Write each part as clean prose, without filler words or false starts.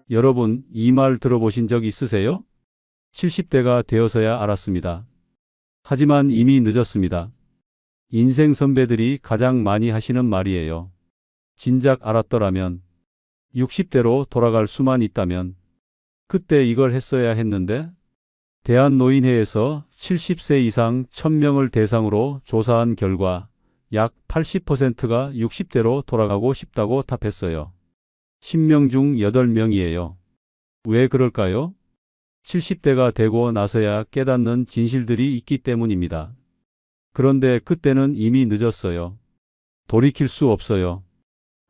여러분, 이 말 들어보신 적 있으세요? 70대가 되어서야 알았습니다. 하지만 이미 늦었습니다. 인생 선배들이 가장 많이 하시는 말이에요. 진작 알았더라면, 60대로 돌아갈 수만 있다면, 그때 이걸 했어야 했는데, 대한노인회에서 70세 이상 1000명을 대상으로 조사한 결과 약 80%가 60대로 돌아가고 싶다고 답했어요. 10명 중 8명이에요. 왜 그럴까요? 70대가 되고 나서야 깨닫는 진실들이 있기 때문입니다. 그런데 그때는 이미 늦었어요. 돌이킬 수 없어요.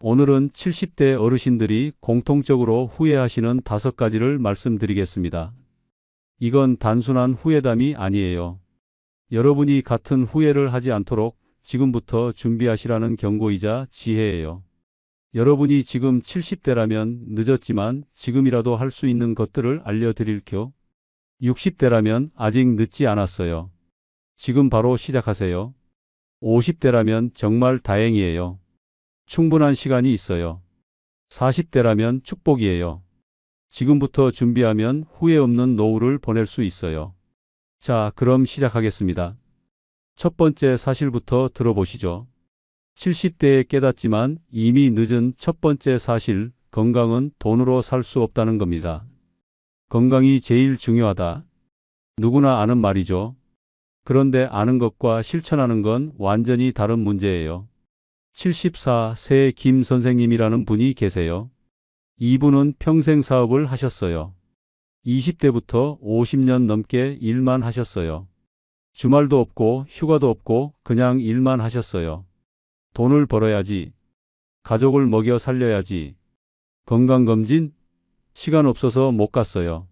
오늘은 70대 어르신들이 공통적으로 후회하시는 5가지를 말씀드리겠습니다. 이건 단순한 후회담이 아니에요. 여러분이 같은 후회를 하지 않도록 지금부터 준비하시라는 경고이자 지혜예요. 여러분이 지금 70대라면 늦었지만 지금이라도 할 수 있는 것들을 알려드릴게요. 60대라면 아직 늦지 않았어요. 지금 바로 시작하세요. 50대라면 정말 다행이에요. 충분한 시간이 있어요. 40대라면 축복이에요. 지금부터 준비하면 후회 없는 노후를 보낼 수 있어요. 자, 그럼 시작하겠습니다. 첫 번째 사실부터 들어보시죠. 70대에 깨닫지만 이미 늦은 첫 번째 사실, 건강은 돈으로 살 수 없다는 겁니다. 건강이 제일 중요하다. 누구나 아는 말이죠. 그런데 아는 것과 실천하는 건 완전히 다른 문제예요. 74세 김 선생님이라는 분이 계세요. 이분은 평생 사업을 하셨어요. 20대부터 50년 넘게 일만 하셨어요. 주말도 없고 휴가도 없고 그냥 일만 하셨어요. 돈을 벌어야지. 가족을 먹여 살려야지. 건강검진? 시간 없어서 못 갔어요.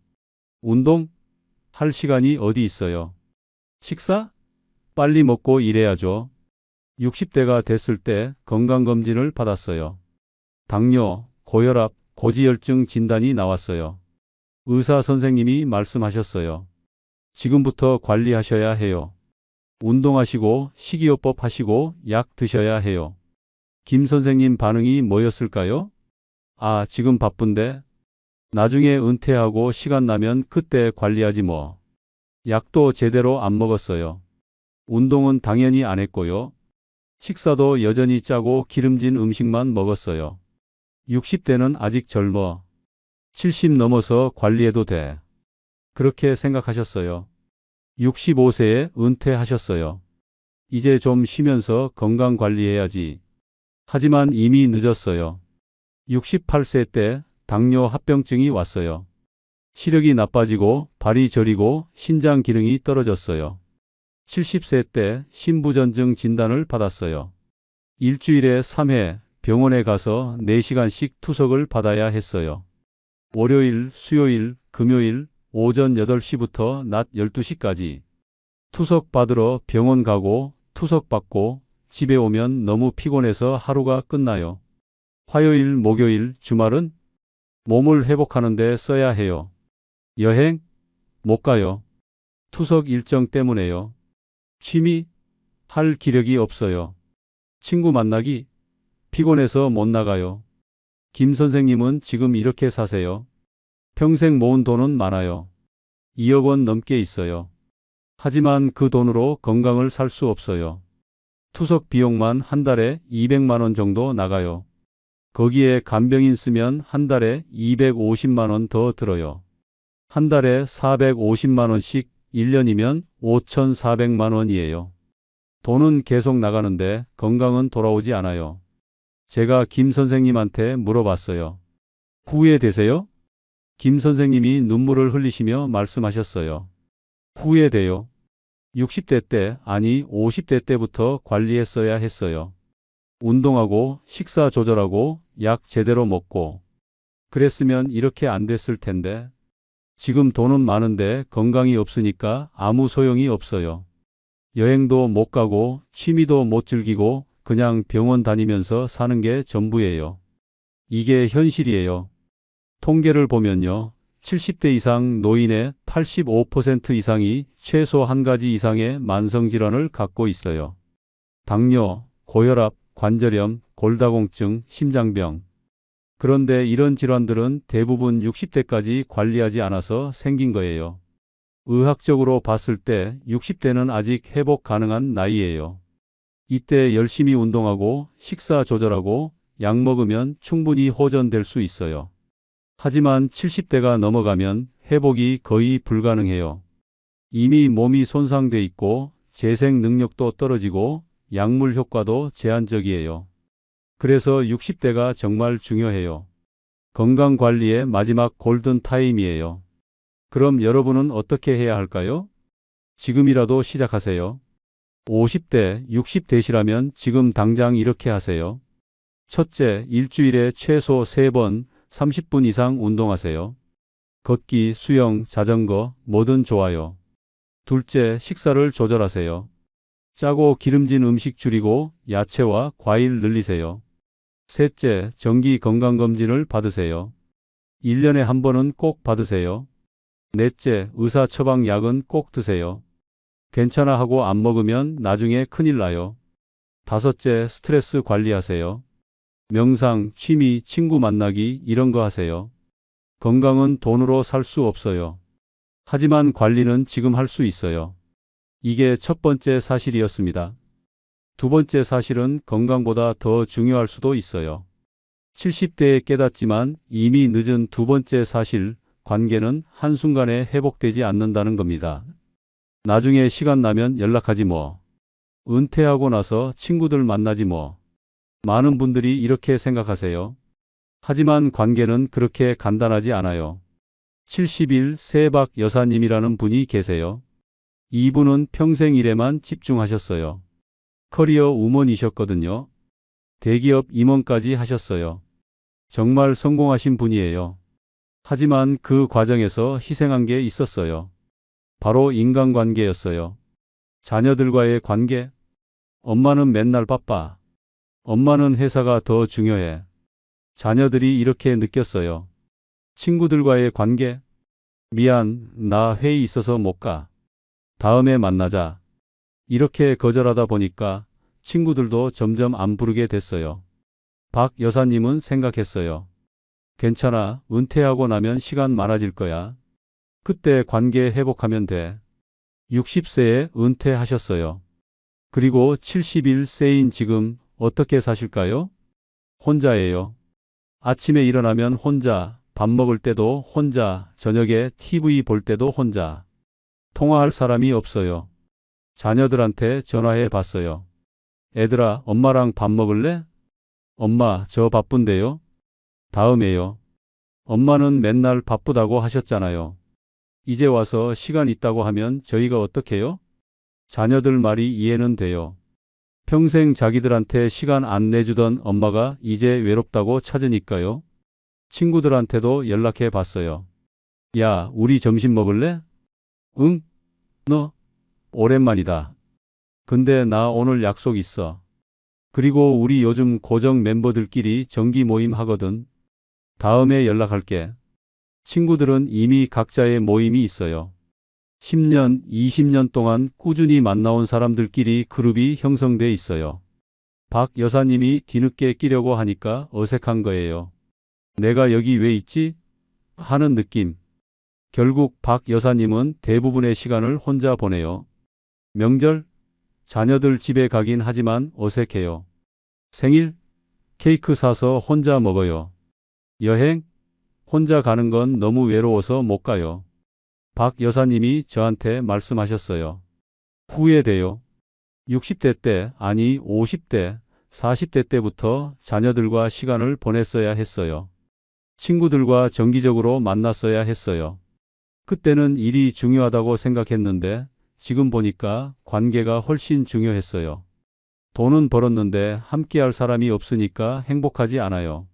운동? 할 시간이 어디 있어요. 식사? 빨리 먹고 일해야죠. 60대가 됐을 때 건강검진을 받았어요. 당뇨, 고혈압, 고지혈증 진단이 나왔어요. 의사 선생님이 말씀하셨어요. 지금부터 관리하셔야 해요. 운동하시고 식이요법 하시고 약 드셔야 해요. 김 선생님 반응이 뭐였을까요? 아, 지금 바쁜데? 나중에 은퇴하고 시간 나면 그때 관리하지 뭐. 약도 제대로 안 먹었어요. 운동은 당연히 안 했고요. 식사도 여전히 짜고 기름진 음식만 먹었어요. 60대는 아직 젊어. 70 넘어서 관리해도 돼. 그렇게 생각하셨어요. 65세에 은퇴하셨어요. 이제 좀 쉬면서 건강 관리해야지. 하지만 이미 늦었어요. 68세 때 당뇨 합병증이 왔어요. 시력이 나빠지고 발이 저리고 신장 기능이 떨어졌어요. 70세 때 신부전증 진단을 받았어요. 일주일에 3회 병원에 가서 4시간씩 투석을 받아야 했어요. 월요일, 수요일, 금요일 오전 8시부터 낮 12시까지. 투석 받으러 병원 가고 투석 받고 집에 오면 너무 피곤해서 하루가 끝나요. 화요일, 목요일, 주말은 몸을 회복하는 데 써야 해요. 여행? 못 가요. 투석 일정 때문에요. 취미? 할 기력이 없어요. 친구 만나기? 피곤해서 못 나가요. 김 선생님은 지금 이렇게 사세요. 평생 모은 돈은 많아요. 2억 원 넘게 있어요. 하지만 그 돈으로 건강을 살 수 없어요. 투석 비용만 한 달에 200만 원 정도 나가요. 거기에 간병인 쓰면 한 달에 250만 원 더 들어요. 한 달에 450만 원씩 1년이면 5,400만 원이에요. 돈은 계속 나가는데 건강은 돌아오지 않아요. 제가 김 선생님한테 물어봤어요. 후회되세요? 김 선생님이 눈물을 흘리시며 말씀하셨어요. 후회돼요. 60대 때, 아니 50대 때부터 관리했어야 했어요. 운동하고 식사 조절하고 약 제대로 먹고. 그랬으면 이렇게 안 됐을 텐데. 지금 돈은 많은데 건강이 없으니까 아무 소용이 없어요. 여행도 못 가고 취미도 못 즐기고 그냥 병원 다니면서 사는 게 전부예요. 이게 현실이에요. 통계를 보면요. 70대 이상 노인의 85% 이상이 최소 한 가지 이상의 만성질환을 갖고 있어요. 당뇨, 고혈압, 관절염, 골다공증, 심장병. 그런데 이런 질환들은 대부분 60대까지 관리하지 않아서 생긴 거예요. 의학적으로 봤을 때 60대는 아직 회복 가능한 나이예요. 이때 열심히 운동하고 식사 조절하고 약 먹으면 충분히 호전될 수 있어요. 하지만 70대가 넘어가면 회복이 거의 불가능해요. 이미 몸이 손상돼 있고 재생 능력도 떨어지고 약물 효과도 제한적이에요. 그래서 60대가 정말 중요해요. 건강 관리의 마지막 골든 타임이에요. 그럼 여러분은 어떻게 해야 할까요? 지금이라도 시작하세요. 50대, 60대시라면 지금 당장 이렇게 하세요. 첫째, 일주일에 최소 3번, 30분 이상 운동하세요. 걷기, 수영, 자전거, 뭐든 좋아요. 둘째, 식사를 조절하세요. 짜고 기름진 음식 줄이고 야채와 과일 늘리세요. 셋째, 정기 건강검진을 받으세요. 1년에 한 번은 꼭 받으세요. 넷째, 의사 처방 약은 꼭 드세요. 괜찮아 하고 안 먹으면 나중에 큰일 나요. 다섯째, 스트레스 관리하세요. 명상, 취미, 친구 만나기 이런 거 하세요. 건강은 돈으로 살 수 없어요. 하지만 관리는 지금 할 수 있어요. 이게 첫 번째 사실이었습니다. 두 번째 사실은 건강보다 더 중요할 수도 있어요. 70대에 깨닫지만 이미 늦은 두 번째 사실, 관계는 한순간에 회복되지 않는다는 겁니다. 나중에 시간 나면 연락하지 뭐. 은퇴하고 나서 친구들 만나지 뭐. 많은 분들이 이렇게 생각하세요. 하지만 관계는 그렇게 간단하지 않아요. 70일 세박 여사님이라는 분이 계세요. 이분은 평생 일에만 집중하셨어요. 커리어 우먼이셨거든요. 대기업 임원까지 하셨어요. 정말 성공하신 분이에요. 하지만 그 과정에서 희생한 게 있었어요. 바로 인간관계였어요. 자녀들과의 관계. 엄마는 맨날 바빠. 엄마는 회사가 더 중요해. 자녀들이 이렇게 느꼈어요. 친구들과의 관계. 미안, 나 회의 있어서 못 가. 다음에 만나자. 이렇게 거절하다 보니까 친구들도 점점 안 부르게 됐어요. 박 여사님은 생각했어요. 괜찮아, 은퇴하고 나면 시간 많아질 거야. 그때 관계 회복하면 돼. 60세에 은퇴하셨어요. 그리고 71세인 지금 어떻게 사실까요? 혼자예요. 아침에 일어나면 혼자, 밥 먹을 때도 혼자, 저녁에 TV 볼 때도 혼자. 통화할 사람이 없어요. 자녀들한테 전화해 봤어요. 애들아, 엄마랑 밥 먹을래? 엄마, 저 바쁜데요? 다음에요. 엄마는 맨날 바쁘다고 하셨잖아요. 이제 와서 시간 있다고 하면 저희가 어떡해요? 자녀들 말이 이해는 돼요. 평생 자기들한테 시간 안 내주던 엄마가 이제 외롭다고 찾으니까요. 친구들한테도 연락해 봤어요. 야, 우리 점심 먹을래? 응? 너? 오랜만이다. 근데 나 오늘 약속 있어. 그리고 우리 요즘 고정 멤버들끼리 정기 모임 하거든. 다음에 연락할게. 친구들은 이미 각자의 모임이 있어요. 10년, 20년 동안 꾸준히 만나온 사람들끼리 그룹이 형성돼 있어요. 박 여사님이 뒤늦게 끼려고 하니까 어색한 거예요. 내가 여기 왜 있지? 하는 느낌. 결국 박 여사님은 대부분의 시간을 혼자 보내요. 명절? 자녀들 집에 가긴 하지만 어색해요. 생일? 케이크 사서 혼자 먹어요. 여행? 혼자 가는 건 너무 외로워서 못 가요. 박 여사님이 저한테 말씀하셨어요. 후회돼요. 60대 때, 아니 50대, 40대 때부터 자녀들과 시간을 보냈어야 했어요. 친구들과 정기적으로 만났어야 했어요. 그때는 일이 중요하다고 생각했는데 지금 보니까 관계가 훨씬 중요했어요. 돈은 벌었는데 함께할 사람이 없으니까 행복하지 않아요.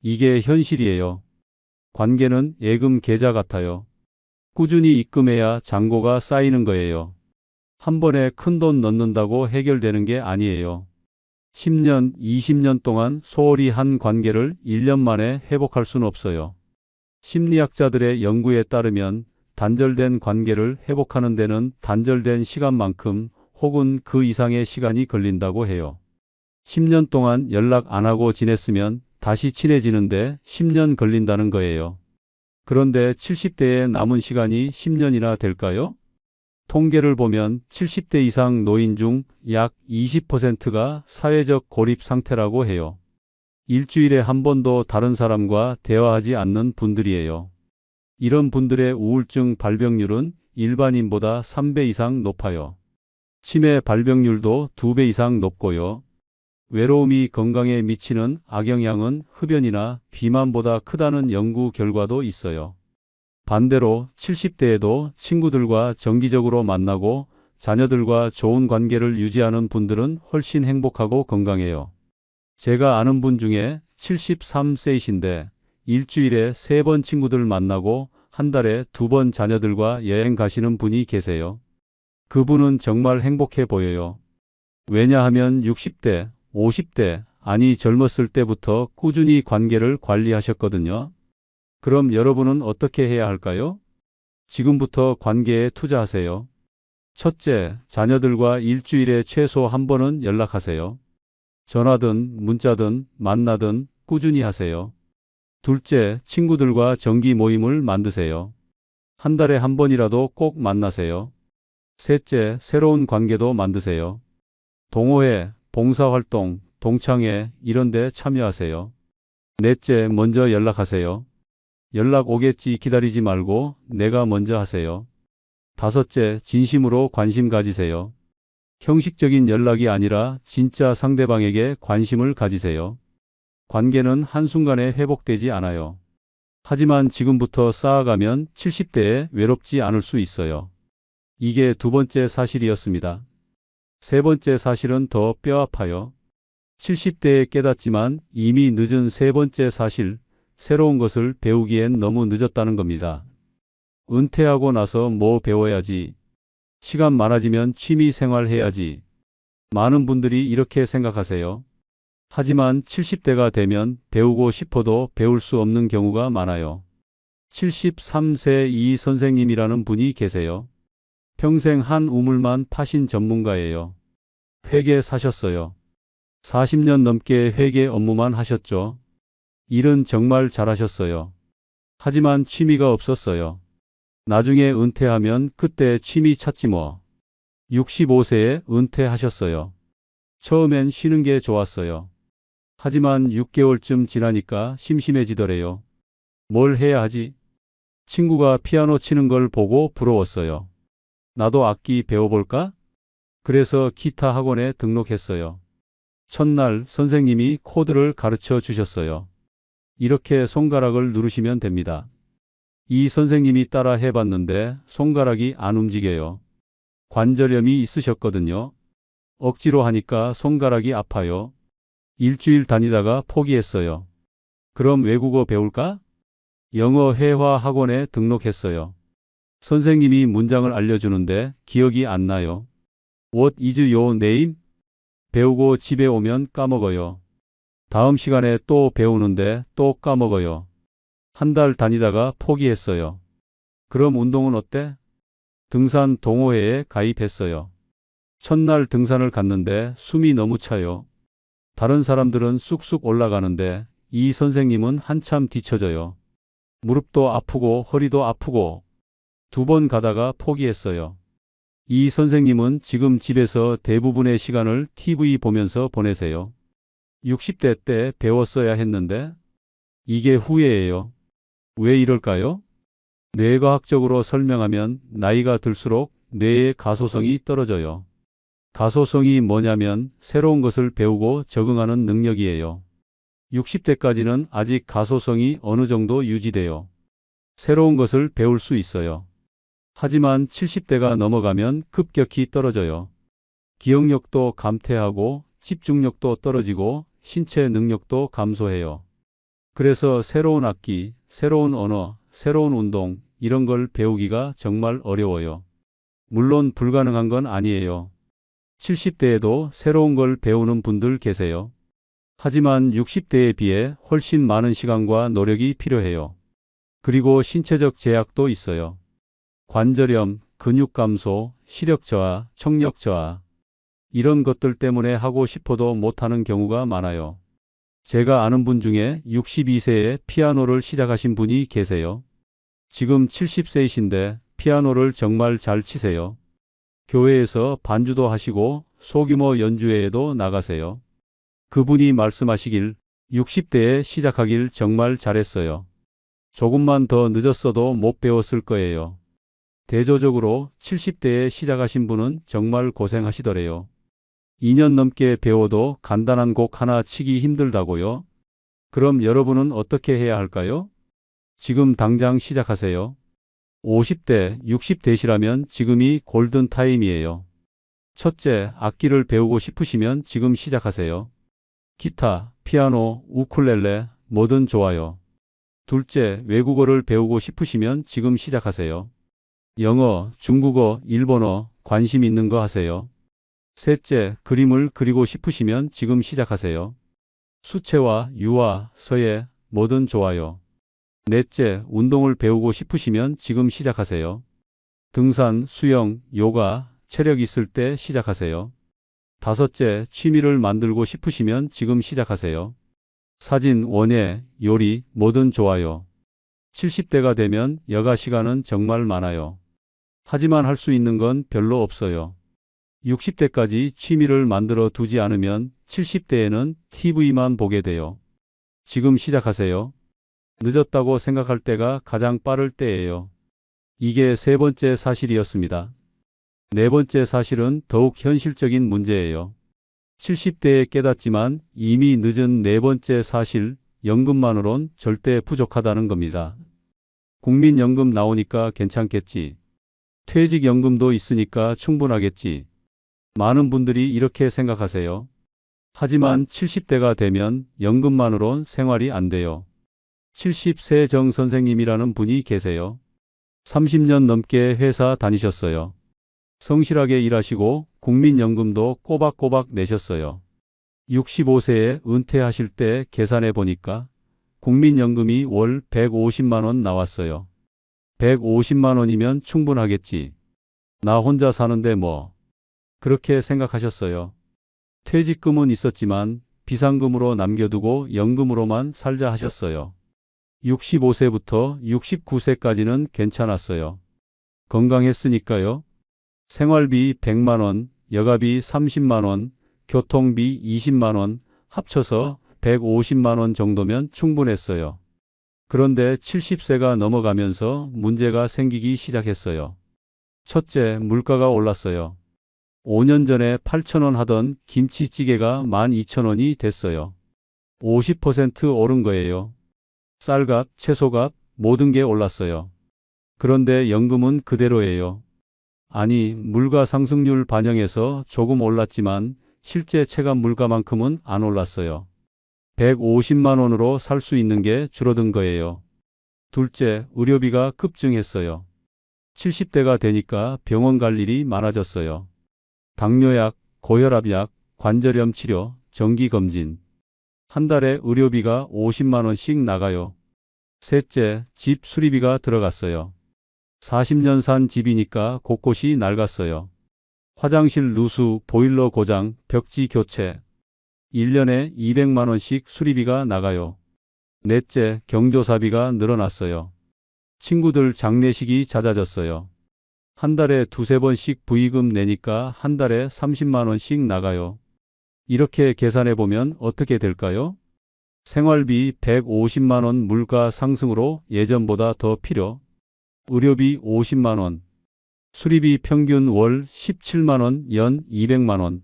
이게 현실이에요. 관계는 예금 계좌 같아요. 꾸준히 입금해야 잔고가 쌓이는 거예요. 한 번에 큰돈 넣는다고 해결되는 게 아니에요. 10년, 20년 동안 소홀히 한 관계를 1년 만에 회복할 수는 없어요. 심리학자들의 연구에 따르면 단절된 관계를 회복하는 데는 단절된 시간만큼 혹은 그 이상의 시간이 걸린다고 해요. 10년 동안 연락 안 하고 지냈으면 다시 친해지는데 10년 걸린다는 거예요. 그런데 70대에 남은 시간이 10년이나 될까요? 통계를 보면 70대 이상 노인 중 약 20%가 사회적 고립 상태라고 해요. 일주일에 한 번도 다른 사람과 대화하지 않는 분들이에요. 이런 분들의 우울증 발병률은 일반인보다 3배 이상 높아요. 치매 발병률도 2배 이상 높고요. 외로움이 건강에 미치는 악영향은 흡연이나 비만보다 크다는 연구 결과도 있어요. 반대로 70대에도 친구들과 정기적으로 만나고 자녀들과 좋은 관계를 유지하는 분들은 훨씬 행복하고 건강해요. 제가 아는 분 중에 73세이신데 일주일에 3번 친구들 만나고 한 달에 2번 자녀들과 여행 가시는 분이 계세요. 그분은 정말 행복해 보여요. 왜냐하면 60대, 50대, 아니 젊었을 때부터 꾸준히 관계를 관리하셨거든요. 그럼 여러분은 어떻게 해야 할까요? 지금부터 관계에 투자하세요. 첫째, 자녀들과 일주일에 최소 한 번은 연락하세요. 전화든 문자든 만나든 꾸준히 하세요. 둘째, 친구들과 정기 모임을 만드세요. 한 달에 한 번이라도 꼭 만나세요. 셋째, 새로운 관계도 만드세요. 동호회, 봉사활동, 동창회 이런 데 참여하세요. 넷째, 먼저 연락하세요. 연락 오겠지 기다리지 말고 내가 먼저 하세요. 다섯째, 진심으로 관심 가지세요. 형식적인 연락이 아니라 진짜 상대방에게 관심을 가지세요. 관계는 한순간에 회복되지 않아요. 하지만 지금부터 쌓아가면 70대에 외롭지 않을 수 있어요. 이게 두 번째 사실이었습니다. 세 번째 사실은 더 뼈아파요. 70대에 깨닫지만 이미 늦은 세 번째 사실, 새로운 것을 배우기엔 너무 늦었다는 겁니다. 은퇴하고 나서 뭐 배워야지. 시간 많아지면 취미 생활 해야지. 많은 분들이 이렇게 생각하세요. 하지만 70대가 되면 배우고 싶어도 배울 수 없는 경우가 많아요. 73세 이 선생님이라는 분이 계세요. 평생 한 우물만 파신 전문가예요. 회계 사셨어요. 40년 넘게 회계 업무만 하셨죠. 일은 정말 잘하셨어요. 하지만 취미가 없었어요. 나중에 은퇴하면 그때 취미 찾지 뭐. 65세에 은퇴하셨어요. 처음엔 쉬는 게 좋았어요. 하지만 6개월쯤 지나니까 심심해지더래요. 뭘 해야 하지? 친구가 피아노 치는 걸 보고 부러웠어요. 나도 악기 배워볼까? 그래서 기타 학원에 등록했어요. 첫날 선생님이 코드를 가르쳐 주셨어요. 이렇게 손가락을 누르시면 됩니다. 이 선생님이 따라 해봤는데 손가락이 안 움직여요. 관절염이 있으셨거든요. 억지로 하니까 손가락이 아파요. 일주일 다니다가 포기했어요. 그럼 외국어 배울까? 영어 회화 학원에 등록했어요. 선생님이 문장을 알려주는데 기억이 안 나요. What is your name? 배우고 집에 오면 까먹어요. 다음 시간에 또 배우는데 또 까먹어요. 한 달 다니다가 포기했어요. 그럼 운동은 어때? 등산 동호회에 가입했어요. 첫날 등산을 갔는데 숨이 너무 차요. 다른 사람들은 쑥쑥 올라가는데 이 선생님은 한참 뒤처져요. 무릎도 아프고 허리도 아프고 2번 가다가 포기했어요. 이 선생님은 지금 집에서 대부분의 시간을 TV 보면서 보내세요. 60대 때 배웠어야 했는데 이게 후회예요. 왜 이럴까요? 뇌과학적으로 설명하면 나이가 들수록 뇌의 가소성이 떨어져요. 가소성이 뭐냐면 새로운 것을 배우고 적응하는 능력이에요. 60대까지는 아직 가소성이 어느 정도 유지돼요. 새로운 것을 배울 수 있어요. 하지만 70대가 넘어가면 급격히 떨어져요. 기억력도 감퇴하고 집중력도 떨어지고 신체 능력도 감소해요. 그래서 새로운 악기, 새로운 언어, 새로운 운동 이런 걸 배우기가 정말 어려워요. 물론 불가능한 건 아니에요. 70대에도 새로운 걸 배우는 분들 계세요. 하지만 60대에 비해 훨씬 많은 시간과 노력이 필요해요. 그리고 신체적 제약도 있어요. 관절염, 근육 감소, 시력 저하, 청력 저하 이런 것들 때문에 하고 싶어도 못하는 경우가 많아요. 제가 아는 분 중에 62세에 피아노를 시작하신 분이 계세요. 지금 70세이신데 피아노를 정말 잘 치세요. 교회에서 반주도 하시고 소규모 연주회에도 나가세요. 그분이 말씀하시길 60대에 시작하길 정말 잘했어요. 조금만 더 늦었어도 못 배웠을 거예요. 대조적으로 70대에 시작하신 분은 정말 고생하시더래요. 2년 넘게 배워도 간단한 곡 하나 치기 힘들다고요? 그럼 여러분은 어떻게 해야 할까요? 지금 당장 시작하세요. 50대, 60대시라면 지금이 골든 타임이에요. 첫째, 악기를 배우고 싶으시면 지금 시작하세요. 기타, 피아노, 우쿨렐레, 뭐든 좋아요. 둘째, 외국어를 배우고 싶으시면 지금 시작하세요. 영어, 중국어, 일본어, 관심 있는 거 하세요. 셋째, 그림을 그리고 싶으시면 지금 시작하세요. 수채화, 유화, 서예, 뭐든 좋아요. 넷째, 운동을 배우고 싶으시면 지금 시작하세요. 등산, 수영, 요가, 체력 있을 때 시작하세요. 다섯째, 취미를 만들고 싶으시면 지금 시작하세요. 사진, 원예, 요리, 뭐든 좋아요. 70대가 되면 여가 시간은 정말 많아요. 하지만 할 수 있는 건 별로 없어요. 60대까지 취미를 만들어 두지 않으면 70대에는 TV만 보게 돼요. 지금 시작하세요. 늦었다고 생각할 때가 가장 빠를 때예요. 이게 세 번째 사실이었습니다. 네 번째 사실은 더욱 현실적인 문제예요. 70대에 깨닫지만 이미 늦은 네 번째 사실, 연금만으론 절대 부족하다는 겁니다. 국민연금 나오니까 괜찮겠지. 퇴직연금도 있으니까 충분하겠지. 많은 분들이 이렇게 생각하세요. 하지만 70대가 되면 연금만으론 생활이 안 돼요. 70세 정 선생님이라는 분이 계세요. 30년 넘게 회사 다니셨어요. 성실하게 일하시고 국민연금도 꼬박꼬박 내셨어요. 65세에 은퇴하실 때 계산해 보니까 국민연금이 월 150만 원 나왔어요. 150만 원이면 충분하겠지. 나 혼자 사는데 뭐. 그렇게 생각하셨어요. 퇴직금은 있었지만 비상금으로 남겨두고 연금으로만 살자 하셨어요. 65세부터 69세까지는 괜찮았어요. 건강했으니까요. 생활비 100만 원, 여가비 30만 원, 교통비 20만 원, 합쳐서 150만 원 정도면 충분했어요. 그런데 70세가 넘어가면서 문제가 생기기 시작했어요. 첫째, 물가가 올랐어요. 5년 전에 8,000원 하던 김치찌개가 12,000원이 됐어요. 50% 오른 거예요. 쌀값, 채소값, 모든 게 올랐어요. 그런데 연금은 그대로예요. 아니, 물가 상승률 반영해서 조금 올랐지만 실제 체감 물가만큼은 안 올랐어요. 150만 원으로 살 수 있는 게 줄어든 거예요. 둘째, 의료비가 급증했어요. 70대가 되니까 병원 갈 일이 많아졌어요. 당뇨약, 고혈압약, 관절염 치료, 정기검진. 한 달에 의료비가 50만 원씩 나가요. 셋째, 집 수리비가 들어갔어요. 40년 산 집이니까 곳곳이 낡았어요. 화장실 누수, 보일러 고장, 벽지 교체. 1년에 200만 원씩 수리비가 나가요. 넷째, 경조사비가 늘어났어요. 친구들 장례식이 잦아졌어요. 한 달에 두세 번씩 부의금 내니까 한 달에 30만 원씩 나가요. 이렇게 계산해 보면 어떻게 될까요? 생활비 150만 원 물가 상승으로 예전보다 더 필요. 의료비 50만 원. 수리비 평균 월 17만 원, 연 200만 원.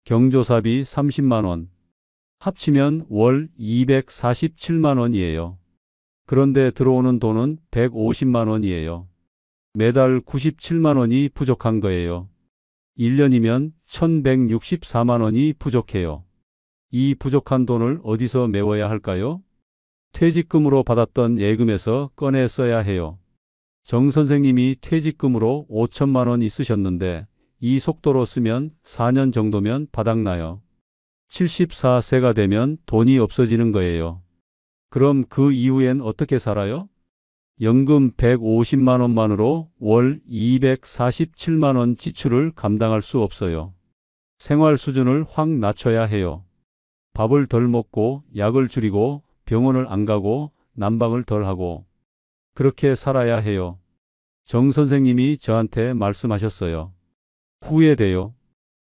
경조사비 30만 원. 합치면 월 247만 원이에요. 그런데 들어오는 돈은 150만 원이에요. 매달 97만 원이 부족한 거예요. 1년이면 1164만 원이 부족해요. 이 부족한 돈을 어디서 메워야 할까요? 퇴직금으로 받았던 예금에서 꺼내 써야 해요. 정 선생님이 퇴직금으로 5천만 원 있으셨는데 이 속도로 쓰면 4년 정도면 바닥나요. 74세가 되면 돈이 없어지는 거예요. 그럼 그 이후엔 어떻게 살아요? 연금 150만 원만으로 월 247만 원 지출을 감당할 수 없어요. 생활 수준을 확 낮춰야 해요. 밥을 덜 먹고 약을 줄이고 병원을 안 가고 난방을 덜 하고 그렇게 살아야 해요. 정 선생님이 저한테 말씀하셨어요. 후회돼요.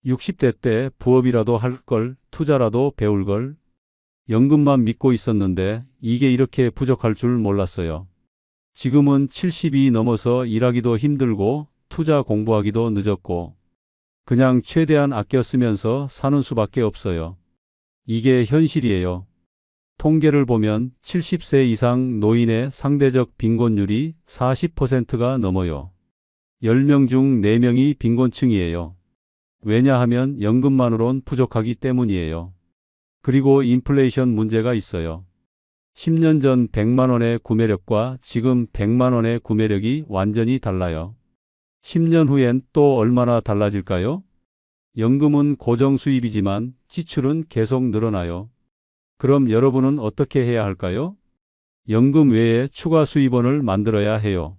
60대 때 부업이라도 할 걸, 투자라도 배울 걸. 연금만 믿고 있었는데 이게 이렇게 부족할 줄 몰랐어요. 지금은 70이 넘어서 일하기도 힘들고 투자 공부하기도 늦었고 그냥 최대한 아껴 쓰면서 사는 수밖에 없어요. 이게 현실이에요. 통계를 보면 70세 이상 노인의 상대적 빈곤율이 40%가 넘어요. 10명 중 4명이 빈곤층이에요. 왜냐하면 연금만으론 부족하기 때문이에요. 그리고 인플레이션 문제가 있어요. 10년 전 100만 원의 구매력과 지금 100만 원의 구매력이 완전히 달라요. 10년 후엔 또 얼마나 달라질까요? 연금은 고정 수입이지만 지출은 계속 늘어나요. 그럼 여러분은 어떻게 해야 할까요? 연금 외에 추가 수입원을 만들어야 해요.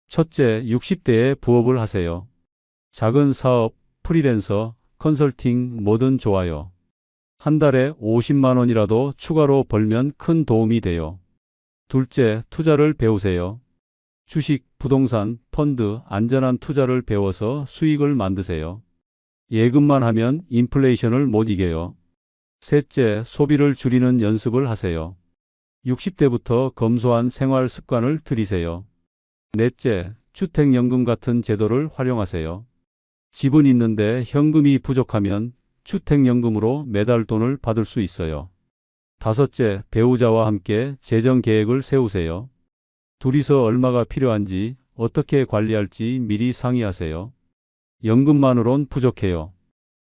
첫째, 60대에 부업을 하세요. 작은 사업, 프리랜서, 컨설팅 뭐든 좋아요. 한 달에 50만 원이라도 추가로 벌면 큰 도움이 돼요. 둘째, 투자를 배우세요. 주식, 부동산, 펀드, 안전한 투자를 배워서 수익을 만드세요. 예금만 하면 인플레이션을 못 이겨요. 셋째, 소비를 줄이는 연습을 하세요. 60대부터 검소한 생활 습관을 들이세요. 넷째, 주택연금 같은 제도를 활용하세요. 집은 있는데 현금이 부족하면 주택연금으로 매달 돈을 받을 수 있어요. 다섯째, 배우자와 함께 재정 계획을 세우세요. 둘이서 얼마가 필요한지, 어떻게 관리할지 미리 상의하세요. 연금만으론 부족해요.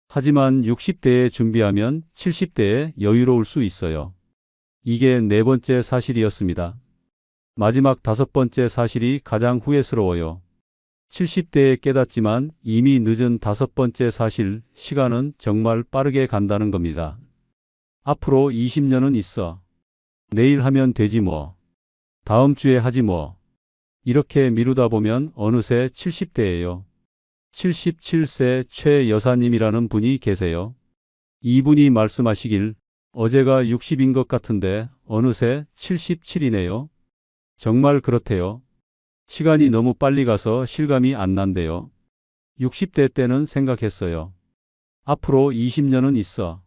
하지만 60대에 준비하면 70대에 여유로울 수 있어요. 이게 네 번째 사실이었습니다. 마지막 다섯 번째 사실이 가장 후회스러워요. 70대에 깨닫지만 이미 늦은 다섯 번째 사실, 시간은 정말 빠르게 간다는 겁니다. 앞으로 20년은 있어. 내일 하면 되지 뭐. 다음 주에 하지 뭐. 이렇게 미루다 보면 어느새 70대예요. 77세 최 여사님이라는 분이 계세요. 이분이 말씀하시길 어제가 60인 것 같은데 어느새 77이네요. 정말 그렇대요. 시간이 너무 빨리 가서 실감이 안 난대요. 60대 때는 생각했어요. 앞으로 20년은 있어.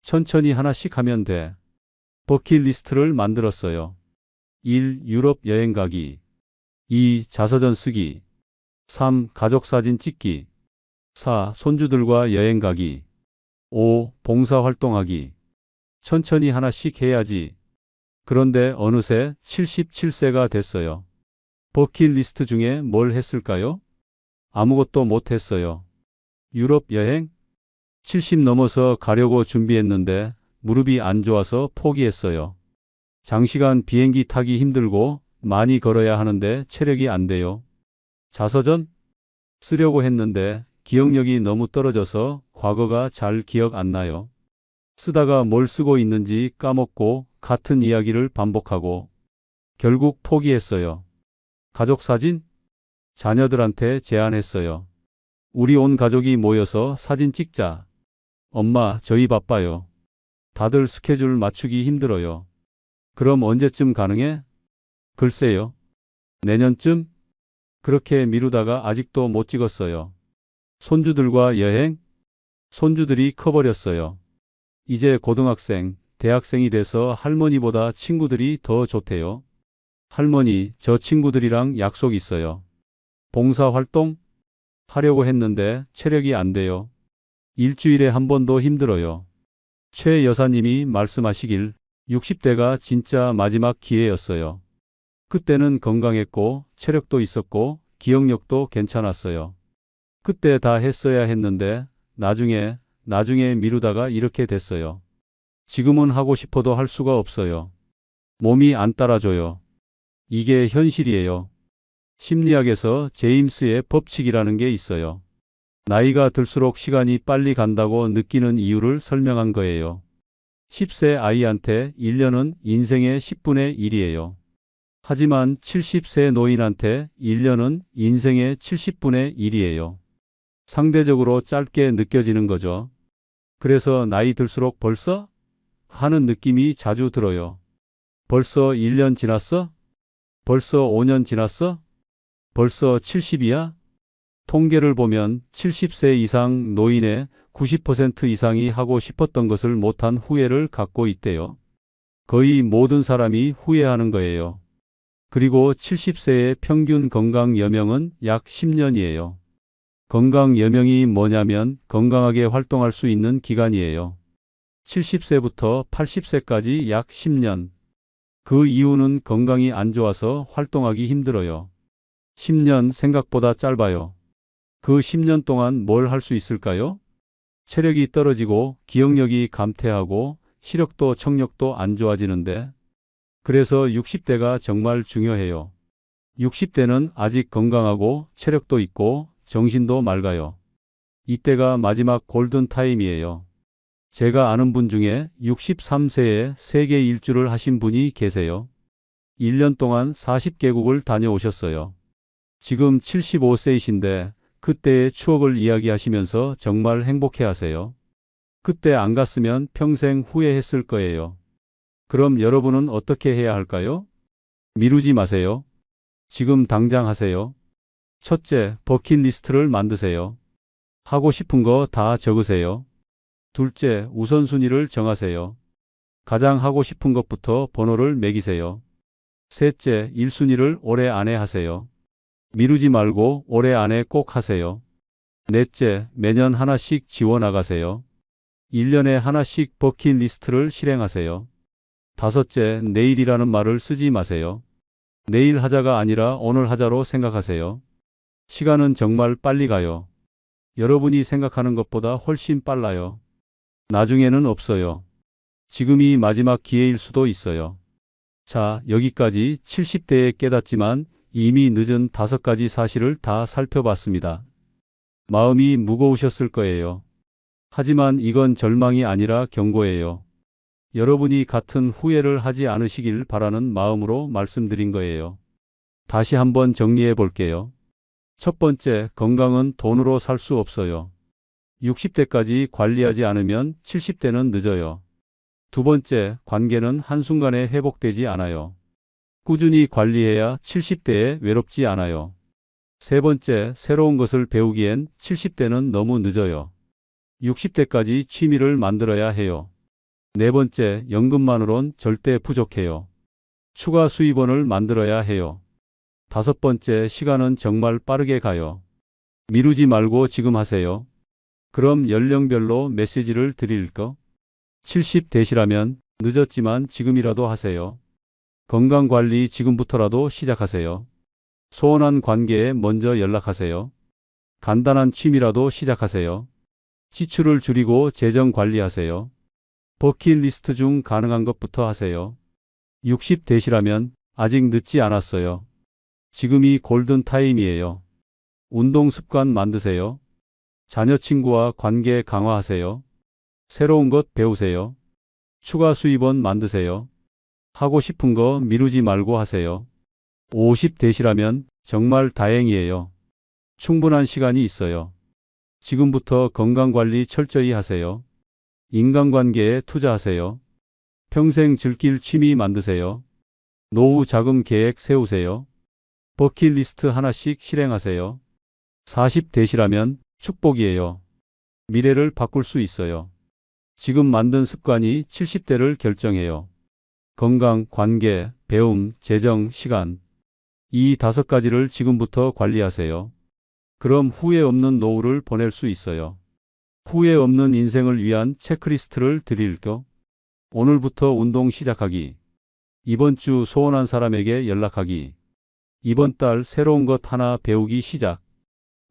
천천히 하나씩 하면 돼. 버킷리스트를 만들었어요. 1. 유럽 여행 가기. 2. 자서전 쓰기. 3. 가족사진 찍기. 4. 손주들과 여행 가기. 5. 봉사활동하기. 천천히 하나씩 해야지. 그런데 어느새 77세가 됐어요. 버킷리스트 중에 뭘 했을까요? 아무것도 못했어요. 유럽 여행? 70 넘어서 가려고 준비했는데 무릎이 안 좋아서 포기했어요. 장시간 비행기 타기 힘들고 많이 걸어야 하는데 체력이 안 돼요. 자서전? 쓰려고 했는데 기억력이 너무 떨어져서 과거가 잘 기억 안 나요. 쓰다가 뭘 쓰고 있는지 까먹고 같은 이야기를 반복하고 결국 포기했어요. 가족 사진? 자녀들한테 제안했어요. 우리 온 가족이 모여서 사진 찍자. 엄마, 저희 바빠요. 다들 스케줄 맞추기 힘들어요. 그럼 언제쯤 가능해? 글쎄요. 내년쯤? 그렇게 미루다가 아직도 못 찍었어요. 손주들과 여행? 손주들이 커버렸어요. 이제 고등학생, 대학생이 돼서 할머니보다 친구들이 더 좋대요. 할머니, 저 친구들이랑 약속 있어요. 봉사활동? 하려고 했는데 체력이 안 돼요. 일주일에 한 번도 힘들어요. 최 여사님이 말씀하시길 60대가 진짜 마지막 기회였어요. 그때는 건강했고 체력도 있었고 기억력도 괜찮았어요. 그때 다 했어야 했는데 나중에 미루다가 이렇게 됐어요. 지금은 하고 싶어도 할 수가 없어요. 몸이 안 따라줘요. 이게 현실이에요. 심리학에서 제임스의 법칙이라는 게 있어요. 나이가 들수록 시간이 빨리 간다고 느끼는 이유를 설명한 거예요. 10세 아이한테 1년은 인생의 10분의 1이에요. 하지만 70세 노인한테 1년은 인생의 70분의 1이에요. 상대적으로 짧게 느껴지는 거죠. 그래서 나이 들수록 벌써 하는 느낌이 자주 들어요. 벌써 1년 지났어? 벌써 5년 지났어? 벌써 70이야? 통계를 보면 70세 이상 노인의 90% 이상이 하고 싶었던 것을 못한 후회를 갖고 있대요. 거의 모든 사람이 후회하는 거예요. 그리고 70세의 평균 건강 여명은 약 10년이에요. 건강 여명이 뭐냐면 건강하게 활동할 수 있는 기간이에요. 70세부터 80세까지 약 10년. 그 이유는 건강이 안 좋아서 활동하기 힘들어요. 10년 생각보다 짧아요. 그 10년 동안 뭘 할 수 있을까요? 체력이 떨어지고 기억력이 감퇴하고 시력도 청력도 안 좋아지는데. 그래서 60대가 정말 중요해요. 60대는 아직 건강하고 체력도 있고 정신도 맑아요. 이때가 마지막 골든 타임이에요. 제가 아는 분 중에 63세에 세계 일주를 하신 분이 계세요. 1년 동안 40개국을 다녀오셨어요. 지금 75세이신데 그때의 추억을 이야기하시면서 정말 행복해하세요. 그때 안 갔으면 평생 후회했을 거예요. 그럼 여러분은 어떻게 해야 할까요? 미루지 마세요. 지금 당장 하세요. 첫째, 버킷리스트를 만드세요. 하고 싶은 거 다 적으세요. 둘째, 우선순위를 정하세요. 가장 하고 싶은 것부터 번호를 매기세요. 셋째, 1순위를 올해 안에 하세요. 미루지 말고 올해 안에 꼭 하세요. 넷째, 매년 하나씩 지워나가세요. 1년에 하나씩 버킷리스트를 실행하세요. 다섯째, 내일이라는 말을 쓰지 마세요. 내일 하자가 아니라 오늘 하자로 생각하세요. 시간은 정말 빨리 가요. 여러분이 생각하는 것보다 훨씬 빨라요. 나중에는 없어요. 지금이 마지막 기회일 수도 있어요. 자, 여기까지 70대에 깨닫지만 이미 늦은 5가지 사실을 다 살펴봤습니다. 마음이 무거우셨을 거예요. 하지만 이건 절망이 아니라 경고예요. 여러분이 같은 후회를 하지 않으시길 바라는 마음으로 말씀드린 거예요. 다시 한번 정리해 볼게요. 첫 번째, 건강은 돈으로 살 수 없어요. 60대까지 관리하지 않으면 70대는 늦어요. 두 번째, 관계는 한순간에 회복되지 않아요. 꾸준히 관리해야 70대에 외롭지 않아요. 세 번째, 새로운 것을 배우기엔 70대는 너무 늦어요. 60대까지 취미를 만들어야 해요. 네 번째, 연금만으론 절대 부족해요. 추가 수입원을 만들어야 해요. 다섯 번째, 시간은 정말 빠르게 가요. 미루지 말고 지금 하세요. 그럼 연령별로 메시지를 드릴까? 70대시라면 늦었지만 지금이라도 하세요. 건강관리 지금부터라도 시작하세요. 소원한 관계에 먼저 연락하세요. 간단한 취미라도 시작하세요. 지출을 줄이고 재정 관리하세요. 버킷리스트 중 가능한 것부터 하세요. 60대시라면 아직 늦지 않았어요. 지금이 골든 타임이에요. 운동 습관 만드세요. 자녀 친구와 관계 강화하세요. 새로운 것 배우세요. 추가 수입원 만드세요. 하고 싶은 거 미루지 말고 하세요. 50대시라면 정말 다행이에요. 충분한 시간이 있어요. 지금부터 건강관리 철저히 하세요. 인간관계에 투자하세요. 평생 즐길 취미 만드세요. 노후 자금 계획 세우세요. 버킷리스트 하나씩 실행하세요. 40대시라면 축복이에요. 미래를 바꿀 수 있어요. 지금 만든 습관이 70대를 결정해요. 건강, 관계, 배움, 재정, 시간. 이 5가지를 지금부터 관리하세요. 그럼 후회 없는 노후를 보낼 수 있어요. 후회 없는 인생을 위한 체크리스트를 드릴까? 오늘부터 운동 시작하기. 이번 주 소원한 사람에게 연락하기. 이번 달 새로운 것 하나 배우기 시작.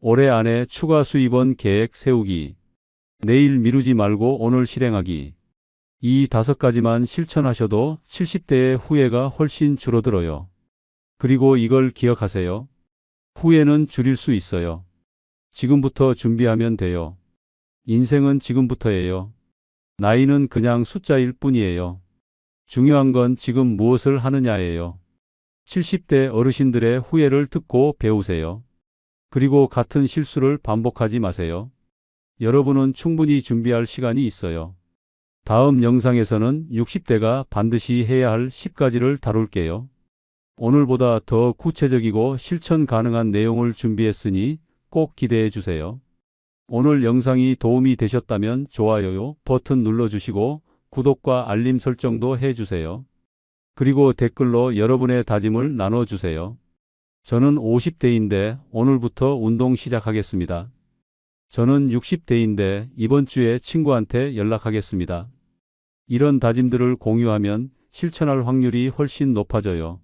올해 안에 추가 수입원 계획 세우기. 내일 미루지 말고 오늘 실행하기. 이 5가지만 실천하셔도 70대의 후회가 훨씬 줄어들어요. 그리고 이걸 기억하세요. 후회는 줄일 수 있어요. 지금부터 준비하면 돼요. 인생은 지금부터예요. 나이는 그냥 숫자일 뿐이에요. 중요한 건 지금 무엇을 하느냐예요. 70대 어르신들의 후회를 듣고 배우세요. 그리고 같은 실수를 반복하지 마세요. 여러분은 충분히 준비할 시간이 있어요. 다음 영상에서는 60대가 반드시 해야 할 10가지를 다룰게요. 오늘보다 더 구체적이고 실천 가능한 내용을 준비했으니 꼭 기대해 주세요. 오늘 영상이 도움이 되셨다면 좋아요 버튼 눌러주시고 구독과 알림 설정도 해주세요. 그리고 댓글로 여러분의 다짐을 나눠주세요. 저는 50대인데 오늘부터 운동 시작하겠습니다. 저는 60대인데 이번 주에 친구한테 연락하겠습니다. 이런 다짐들을 공유하면 실천할 확률이 훨씬 높아져요.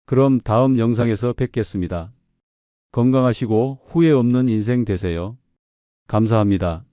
그럼 다음 영상에서 뵙겠습니다. 건강하시고 후회 없는 인생 되세요. 감사합니다.